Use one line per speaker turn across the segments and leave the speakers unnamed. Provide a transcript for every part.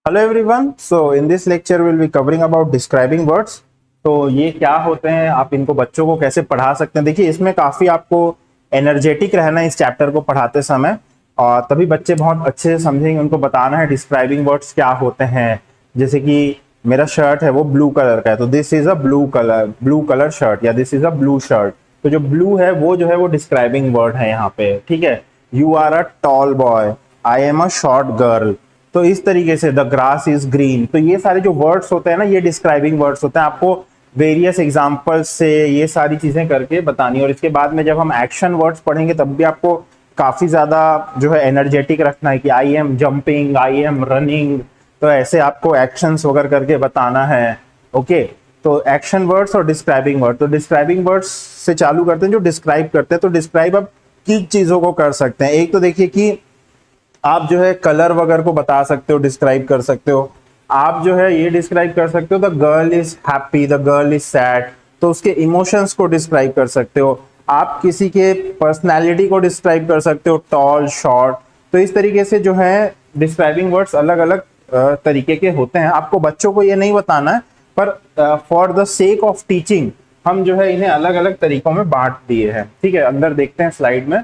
Hello everyone, so in this lecture will be covering about describing words. तो ये क्या होते हैं, आप इनको बच्चों को कैसे पढ़ा सकते हैं। देखिए, इसमें काफी आपको एनर्जेटिक रहना है इस चैप्टर को पढ़ाते समय, और तभी बच्चे बहुत अच्छे से समझेंगे। उनको बताना है डिस्क्राइबिंग वर्ड्स क्या होते हैं। जैसे कि मेरा शर्ट है वो ब्लू कलर का है, तो this is a blue colour shirt, या this is a blue shirt. तो जो ब्लू है वो जो है वो डिस्क्राइबिंग वर्ड है यहाँ पे। ठीक है, you are a tall boy, I am a short girl. तो इस तरीके से द ग्रास इज ग्रीन। तो ये सारे जो वर्ड्स होते हैं ना, ये डिस्क्राइबिंग वर्ड्स होते हैं। आपको वेरियस एग्जांपल्स से ये सारी चीजें करके बतानी है। और इसके बाद में जब हम एक्शन वर्ड्स पढ़ेंगे तब भी आपको काफी ज्यादा जो है एनर्जेटिक रखना है कि I am jumping, I am running. तो ऐसे आपको एक्शंस वगैरह करके बताना है। ओके, तो एक्शन वर्ड्स और डिस्क्राइबिंग वर्ड। तो डिस्क्राइबिंग वर्ड्स से चालू करते हैं, जो डिस्क्राइब करते हैं। तो डिस्क्राइब आप किन चीजों को कर सकते हैं। एक तो देखिए कि आप जो है कलर वगैरह को बता सकते हो, डिस्क्राइब कर सकते हो। आप जो है ये डिस्क्राइब कर सकते हो, the girl is happy, the girl is sad. तो उसके इमोशंस को डिस्क्राइब कर सकते हो। आप किसी के पर्सनैलिटी को डिस्क्राइब कर सकते हो, टॉल, शॉर्ट। तो इस तरीके से जो है डिस्क्राइबिंग वर्ड्स अलग अलग तरीके के होते हैं। आपको बच्चों को ये नहीं बताना है, पर for the sake of teaching हम जो है इन्हें अलग अलग तरीकों में बांट दिए हैं। ठीक है, अंदर देखते हैं स्लाइड में।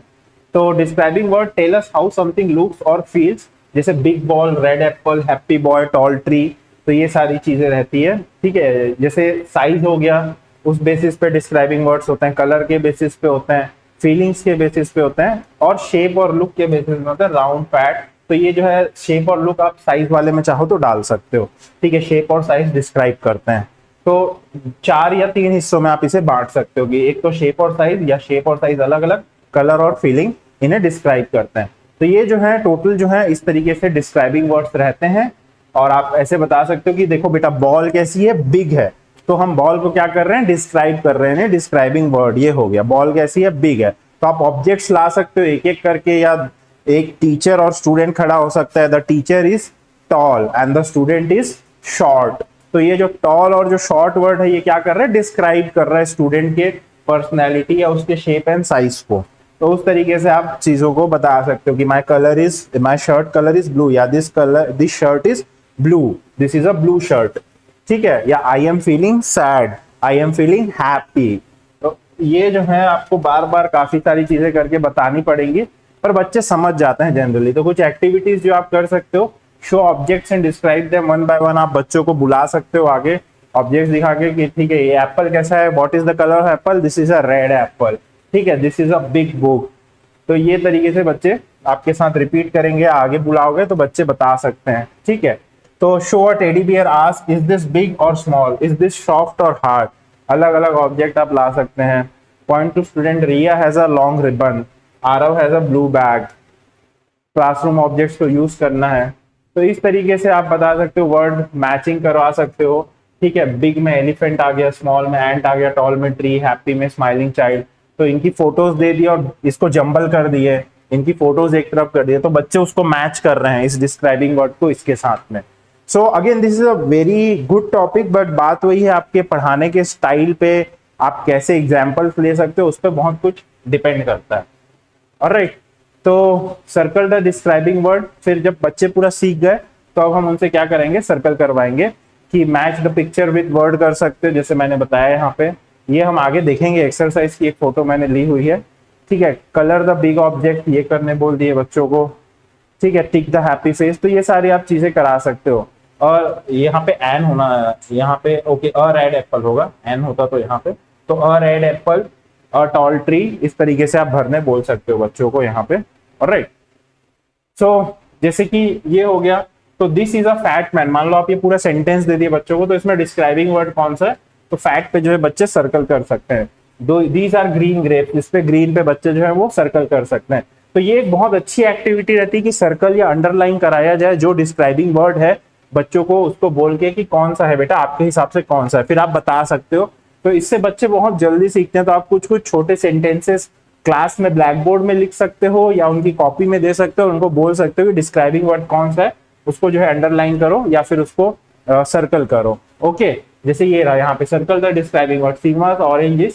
तो describing word tell us how something looks और फील्स, जैसे big ball, red apple, happy boy, tall tree. तो ये सारी चीजें रहती है। ठीक है, जैसे साइज हो गया, उस बेसिस पे डिस्क्राइबिंग वर्ड्स होते हैं। कलर के बेसिस पे होते हैं, फीलिंग्स के बेसिस पे होते हैं, और शेप और लुक के बेसिस पे होते हैं, राउंड, फैट। तो ये जो है शेप और लुक आप साइज वाले में चाहो तो डाल सकते हो। ठीक है, शेप और साइज डिस्क्राइब करते हैं। तो 4 या 3 हिस्सों में आप इसे बांट सकते हो कि एक तो शेप और साइज, या शेप और साइज अलग अलग, कलर और फीलिंग इन्हें डिस्क्राइब करते हैं। तो ये जो है टोटल जो है इस तरीके से डिस्क्राइबिंग वर्ड्स रहते हैं। और आप ऐसे बता सकते हो कि देखो बेटा, बॉल कैसी है, बिग है। तो हम बॉल को क्या कर रहे हैं, डिस्क्राइब कर रहे हैं। डिस्क्राइबिंग वर्ड ये हो गया, बॉल कैसी है, बिग है। तो आप ऑब्जेक्ट्स ला सकते हो एक एक करके, या एक टीचर और स्टूडेंट खड़ा हो सकता है। The teacher is tall and the student is short. तो ये जो टॉल और जो शॉर्ट वर्ड है, ये क्या कर रहा है, डिस्क्राइब कर रहा है स्टूडेंट के पर्सनैलिटी या उसके शेप एंड साइज को। तो उस तरीके से आप चीजों को बता सकते हो कि my shirt colour is blue, या this shirt is blue, this is a blue shirt. ठीक है, या I am feeling sad, I am feeling happy. तो ये जो है आपको बार बार काफी सारी चीजें करके बतानी पड़ेंगी, पर बच्चे समझ जाते हैं जनरली। तो कुछ एक्टिविटीज जो आप कर सकते हो, show objects and describe them one by one. आप बच्चों को बुला सकते हो आगे, ऑब्जेक्ट्स दिखा के कि ठीक है, ये एप्पल कैसा है, what is the colour of Apple, this is a red Apple. ठीक है, this is a big book. तो ये तरीके से बच्चे आपके साथ रिपीट करेंगे, आगे बुलाओगे तो बच्चे बता सकते हैं। ठीक है, तो show a teddy bear, ask is this big और स्मॉल, इज दिस सॉफ्ट और हार्ड। अलग अलग ऑब्जेक्ट आप ला सकते हैं। Point to student, Riya has a long ribbon, Aarav has a blue bag. Classroom objects को यूज करना है। तो इस तरीके से आप बता सकते हो, वर्ड मैचिंग करवा सकते हो। ठीक है, बिग में एलिफेंट आ गया, स्मॉल में एंट आ गया, टॉल में ट्री, हैप्पी में स्माइलिंग चाइल्ड। तो इनकी फोटोज दे दी और इसको जंबल कर दिए, इनकी फोटोज एक तरफ कर दिए, तो बच्चे उसको मैच कर रहे हैं इस डिस्क्राइबिंग वर्ड को इसके साथ में। So again this is a very good topic, but बात वही है आपके पढ़ाने के स्टाइल पे, आप कैसे एग्जाम्पल्स ले सकते हो, उस पर बहुत कुछ डिपेंड करता है। ऑलराइट, तो सर्कल द डिस्क्राइबिंग वर्ड। फिर जब बच्चे पूरा सीख गए तो अब हम उनसे क्या करेंगे, सर्कल करवाएंगे कि match the picture with word कर सकते हो, जैसे मैंने बताया यहाँ पे। ये हम आगे देखेंगे, एक्सरसाइज की एक फोटो मैंने ली हुई है। ठीक है, कलर द बिग ऑब्जेक्ट, ये करने बोल दिए बच्चों को। ठीक है, टिक द हैप्पी फेस। तो ये सारी आप चीजें करा सकते हो। और यहाँ पे एन होना है, यहाँ पे ओके अ रेड एप्पल होगा, एन होता तो यहाँ पे। तो a red apple, a tall tree, इस तरीके से आप भरने बोल सकते हो बच्चों को यहाँ पे। ऑलराइट, सो जैसे कि ये हो गया। तो this is a fat man, मान लो आप ये पूरा सेंटेंस दे दिए बच्चों को, तो इसमें डिस्क्राइबिंग वर्ड कौन सा है, तो फैट पे जो है बच्चे सर्कल कर सकते हैं। दो दीज आर ग्रीन ग्रेप्स, इस पे ग्रीन पे बच्चे जो है वो सर्कल कर सकते हैं। तो ये एक बहुत अच्छी एक्टिविटी रहती है कि सर्कल या अंडरलाइन कराया जाए जो डिस्क्राइबिंग वर्ड है, बच्चों को उसको बोल के कि कौन सा है बेटा, आपके हिसाब से कौन सा है, फिर आप बता सकते हो। तो इससे बच्चे बहुत जल्दी सीखते हैं। तो आप कुछ कुछ छोटे सेंटेंसेस क्लास में ब्लैक बोर्ड में लिख सकते हो, या उनकी कॉपी में दे सकते हो, उनको बोल सकते हो कि डिस्क्राइबिंग वर्ड कौन सा है, उसको जो है अंडरलाइन करो या फिर उसको सर्कल करो। ओके, जैसे ये रहा यहाँ पे, circle the describing word, Seema orange is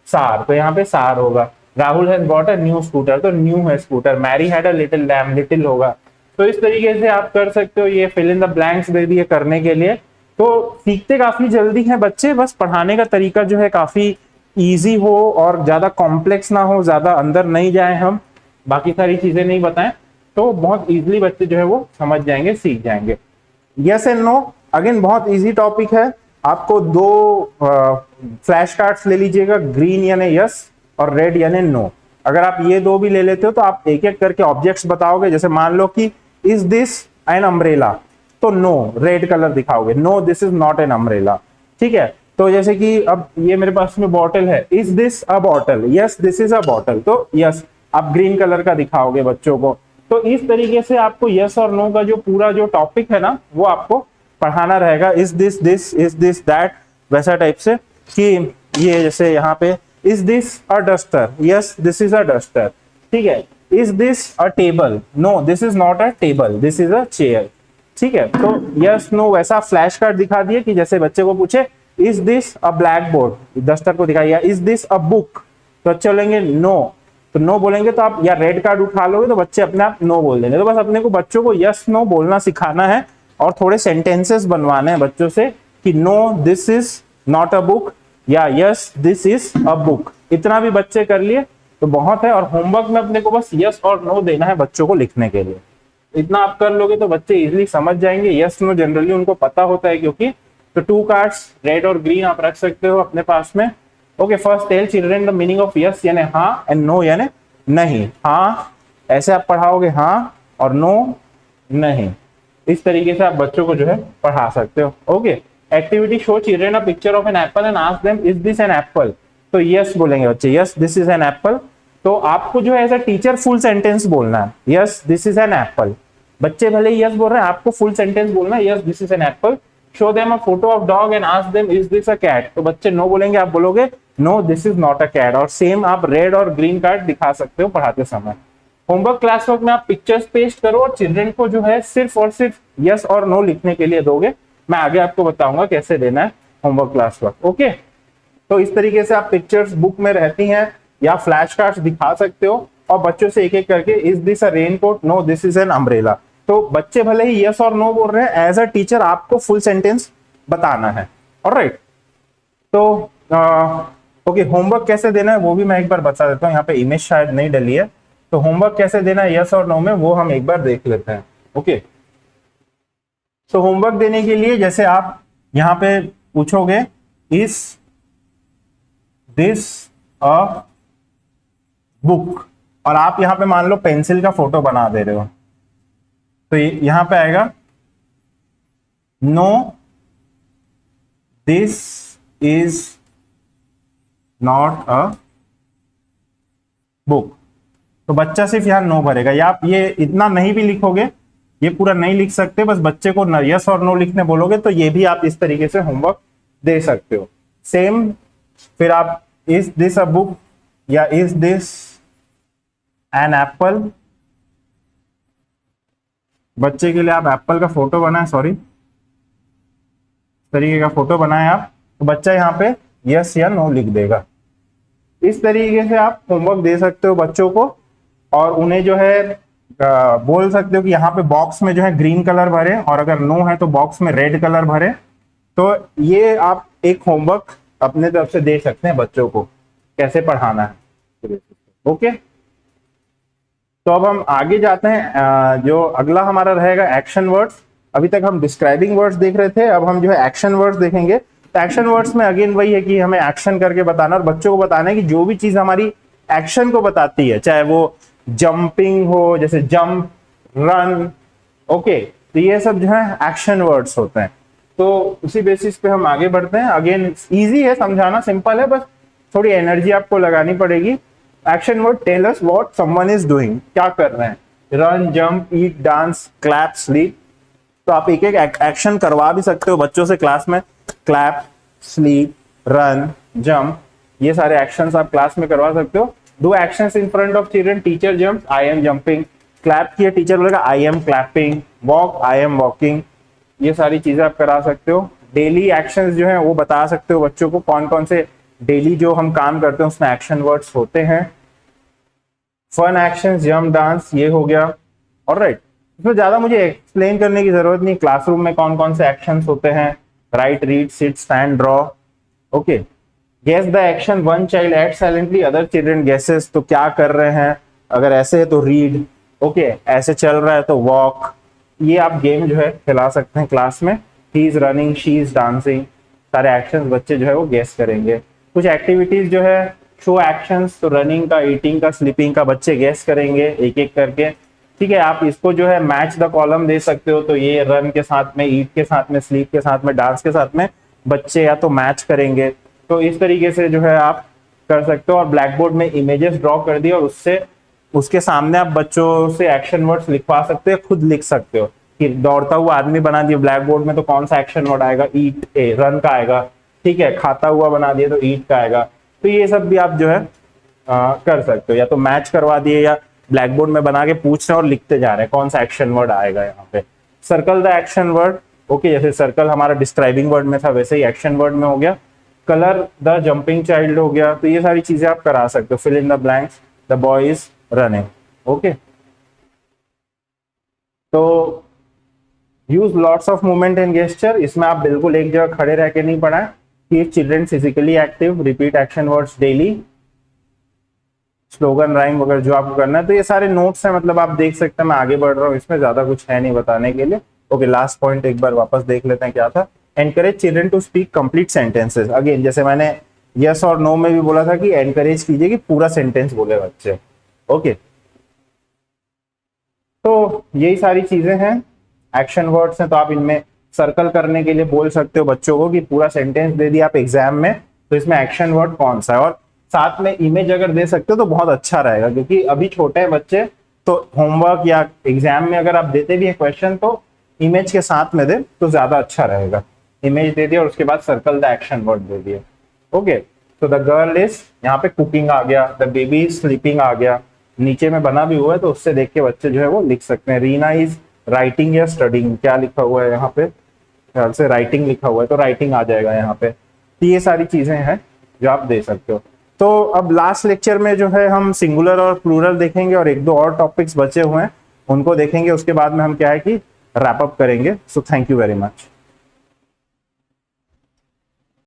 sour, तो यहाँ पे सार होगा। Rahul has bought a new scooter, तो न्यू है scooter. Mary had a little lamb, little होगा। तो इस तरीके से आप कर सकते हो। ये फिल इन द ब्लैंक्स दे दिए करने के लिए। तो सीखते काफी जल्दी हैं बच्चे, बस पढ़ाने का तरीका जो है काफी इजी हो और ज्यादा कॉम्प्लेक्स ना हो, ज्यादा अंदर नहीं जाए, हम बाकी सारी चीजें नहीं बताएं, तो बहुत इजीली बच्चे जो है वो समझ जाएंगे, सीख जाएंगे। यस एंड नो अगेन बहुत इजी टॉपिक है। आपको दो फ्लैश कार्ड्स ले लीजिएगा, ग्रीन यानी यस और रेड यानी नो। अगर आप ये दो भी ले लेते हो तो आप एक एक करके ऑब्जेक्ट्स बताओगे। जैसे मान लो कि इज दिस एन अम्ब्रेला, तो नो रेड कलर दिखाओगे, no this is not an umbrella. ठीक है, तो जैसे कि अब ये मेरे पास में बॉटल है, is this a bottle, yes this is a bottle, तो यस आप ग्रीन कलर का दिखाओगे बच्चों को। तो इस तरीके से आपको यस और नो का जो पूरा जो टॉपिक है ना वो आपको पढ़ाना रहेगा। इज दिस दैट, वैसा टाइप से कि ये जैसे यहाँ पे is this a duster, yes this is a duster. ठीक है, is this a table, no this is not a table, this is a chair. ठीक है, तो यस नो वैसा फ्लैश कार्ड दिखा दिए कि जैसे बच्चे को पूछे is this a blackboard, duster को दिखाइए, इज दिस अ बुक, तो बच्चे बोलेंगे नो, तो नो बोलेंगे तो आप या रेड कार्ड उठा लोगे तो बच्चे अपने आप नो बोल देंगे। तो बस अपने को बच्चों को यस नो बोलना सिखाना है और थोड़े सेंटेंसेस बनवाने हैं बच्चों से कि no this is not a book या yes this is a book. इतना भी बच्चे कर लिए तो बहुत है। और होमवर्क में अपने को बस यस और नो देना है बच्चों को लिखने के लिए। इतना आप कर लोगे तो बच्चे इजीली समझ जाएंगे। यस नो जनरली उनको पता होता है क्योंकि। तो 2 कार्ड्स रेड और ग्रीन आप रख सकते हो अपने पास में। Okay, first tell children the meaning of yes यानी हाँ एंड नो यानी नहीं। हाँ ऐसे आप पढ़ाओगे हाँ, और नो नहीं। इस तरीके से आप बच्चों को जो है पढ़ा सकते हो। Okay, activity show children a picture of an apple and ask them is this an apple. तो यस बोलेंगे बच्चे, yes this is an apple. तो आपको जो है as a teacher full sentence बोलना है, yes this is an apple. बच्चे भले ही यस बोल रहे हैं, आपको फुल सेंटेंस बोलना है, yes this is an apple. Show them a photo of dog and ask them is this a cat. तो बच्चे नो बोलेंगे, आप बोलोगे no this is not a cat. और सेम आप रेड और ग्रीन कार्ड दिखा सकते हो पढ़ाते समय। होमवर्क क्लास वर्क में आप पिक्चर्स पेस्ट करो और चिल्ड्रन को जो है सिर्फ और सिर्फ यस और नो लिखने के लिए दोगे। मैं आगे आपको बताऊंगा कैसे देना है होमवर्क क्लास वर्क। ओके, तो इस तरीके से आप पिक्चर्स बुक में रहती हैं या फ्लैश कार्ड्स दिखा सकते हो और बच्चों से एक एक करके is this a raincoat, no this is an umbrella. तो बच्चे भले ही यस और नो बोल रहे हैं, एज अ टीचर आपको फुल सेंटेंस बताना है। ऑलराइट, तो ओके, होमवर्क कैसे देना है वो भी मैं एक बार बता देता हूँ। यहाँ पे इमेज शायद नहीं डली है, तो होमवर्क कैसे देना है यस और नो में वो हम एक बार देख लेते हैं। ओके, तो होमवर्क देने के लिए जैसे आप यहाँ पे पूछोगे इज दिस अ बुक, और आप यहां पे मान लो पेंसिल का फोटो बना दे रहे हो, तो यहां पे आएगा no this is not a book. तो बच्चा सिर्फ यहां नो भरेगा, या आप ये इतना नहीं भी लिखोगे, ये पूरा नहीं लिख सकते, बस बच्चे को यस और नो लिखने बोलोगे तो ये भी आप इस तरीके से होमवर्क दे सकते हो। सेम फिर आप इज दिस अ बुक या इज दिस एन एप्पल, बच्चे के लिए आप एप्पल का फोटो बनाए, सॉरी तरीके का फोटो बनाए आप, तो बच्चा यहाँ पे यस या नो लिख देगा। इस तरीके से आप होमवर्क दे सकते हो बच्चों को और उन्हें जो है बोल सकते हो कि यहाँ पे बॉक्स में जो है ग्रीन कलर भरे, और अगर नो है तो बॉक्स में रेड कलर भरे। तो ये आप एक होमवर्क अपने तरफ से दे सकते हैं बच्चों को कैसे पढ़ाना है। ओके, तो अब हम आगे जाते हैं। जो अगला हमारा रहेगा एक्शन वर्ड्स। अभी तक हम डिस्क्राइबिंग वर्ड्स देख रहे थे, अब हम जो है एक्शन वर्ड्स देखेंगे। तो एक्शन वर्ड्स में अगेन वही है कि हमें एक्शन करके बताना और बच्चों को बताना है कि जो भी चीज हमारी एक्शन को बताती है, चाहे वो जंपिंग हो, जैसे जंप, रन, ओके, तो ये सब जो है एक्शन वर्ड्स होते हैं। तो उसी बेसिस पे हम आगे बढ़ते हैं। अगेन इजी है समझाना, सिंपल है, बस थोड़ी एनर्जी आपको लगानी पड़ेगी। Action word tell us what someone is doing, क्या कर रहे हैं, run, jump, eat, dance, clap, sleep. तो आप एक एक एक्शन करवा भी सकते हो बच्चों से क्लास में। क्लैप, स्लीप, रन, जंप, ये सारे एक्शंस आप क्लास में करवा सकते हो। Do actions in front of children, teacher jump, I am jumping. Clap किया, टीचर बोलेगा I am clapping. Walk, I am walking. ये सारी चीजें आप करा सकते हो। डेली एक्शंस जो है वो बता सकते हो बच्चों को, कौन कौन से डेली जो हम काम करते हैं उसमें एक्शन वर्ड्स होते हैं। फन एक्शंस, जंप, डांस, ये हो गया। ऑलराइट, इसमें ज्यादा मुझे एक्सप्लेन करने की जरूरत नहीं, क्लासरूम में कौन कौन से एक्शंस होते हैं, write, read, sit, stand, draw. Okay, guess the action one child at silently other children guesses, तो क्या कर रहे हैं, अगर ऐसे है तो रीड, ओके, ऐसे चल रहा है तो वॉक। ये आप गेम जो है खिला सकते हैं क्लास में। He is running, she is dancing, सारे एक्शंस बच्चे जो है वो गेस करेंगे। कुछ एक्टिविटीज जो है शो एक्शंस, तो रनिंग का, ईटिंग का, स्लीपिंग का बच्चे गेस करेंगे एक एक करके। ठीक है, आप इसको जो है मैच द कॉलम दे सकते हो, तो ये रन के साथ में, ईट के साथ में, स्लीप के साथ में, डांस के साथ में बच्चे या तो मैच करेंगे। तो इस तरीके से जो है आप कर सकते हो। और ब्लैक बोर्ड में इमेजेस ड्रॉ कर दिए और उससे उसके सामने आप बच्चों से एक्शन वर्ड्स लिखवा सकते हो, खुद लिख सकते हो कि दौड़ता हुआ आदमी बना दिया ब्लैक बोर्ड में तो कौन सा एक्शन वर्ड आएगा, ईट, रन का आएगा। ठीक है, खाता हुआ बना दिया तो ईट का आएगा। तो ये सब भी आप जो है कर सकते हो, या तो मैच करवा दिए या ब्लैक बोर्ड में बना के पूछ रहे हैं और लिखते जा रहे हैं कौन सा एक्शन वर्ड आएगा यहाँ पे। Circle the action word, okay, जैसे सर्कल हमारा डिस्क्राइबिंग वर्ड में था वैसे ही एक्शन वर्ड में हो गया। कलर द जंपिंग चाइल्ड हो गया। तो ये सारी चीजें आप करा सकते हो। Fill in the blanks, the boy is running. Okay, तो use lots of movement and gesture, इसमें आप बिल्कुल एक जगह खड़े रह के नहीं पढ़ाएं। Keep children physically active, repeat action words daily, slogan, rhyme वगैरह जो आपको करना है। तो ये सारे नोट्स हैं, मतलब आप देख सकते हैं। मैं आगे बढ़ रहा हूँ, इसमें ज्यादा कुछ है नहीं बताने के लिए। ओके, लास्ट पॉइंट एक बार वापस देख लेते हैं क्या था। Encourage children to speak complete sentences. Again जैसे मैंने यस और नो में भी बोला था कि एनकरेज कीजिए कि पूरा सेंटेंस बोले बच्चे। ओके, तो यही सारी चीजें हैं, एक्शन वर्ड्स हैं। तो आप इनमें सर्कल करने के लिए बोल सकते हो बच्चों को कि पूरा सेंटेंस दे दिया आप एग्जाम में, तो इसमें एक्शन वर्ड कौन सा है। और साथ में इमेज अगर दे सकते हो तो बहुत अच्छा रहेगा, क्योंकि अभी छोटे हैं बच्चे, तो होमवर्क या एग्जाम में अगर आप देते भी हैं क्वेश्चन तो इमेज के साथ में दे तो ज्यादा अच्छा रहेगा। इमेज दे दिया और उसके बाद सर्कल द एक्शन वर्ड दे दिए। ओके, तो द गर्ल इज, यहाँ पे कुकिंग आ गया, द बेबी इज स्लीपिंग आ गया, नीचे में बना भी हुआ है तो उससे देख के बच्चे जो है वो लिख सकते हैं। रीना इज राइटिंग या स्टडिंग, क्या लिखा हुआ है यहाँ पे, ख्याल से राइटिंग लिखा हुआ है तो राइटिंग आ जाएगा यहाँ पे। तो ये सारी चीजें हैं जो आप दे सकते हो। तो अब लास्ट लेक्चर में जो है हम सिंगुलर और प्लूरल देखेंगे और एक दो और टॉपिक्स बचे हुए हैं उनको देखेंगे। उसके बाद में हम क्या है कि रैप अप करेंगे। So thank you very much.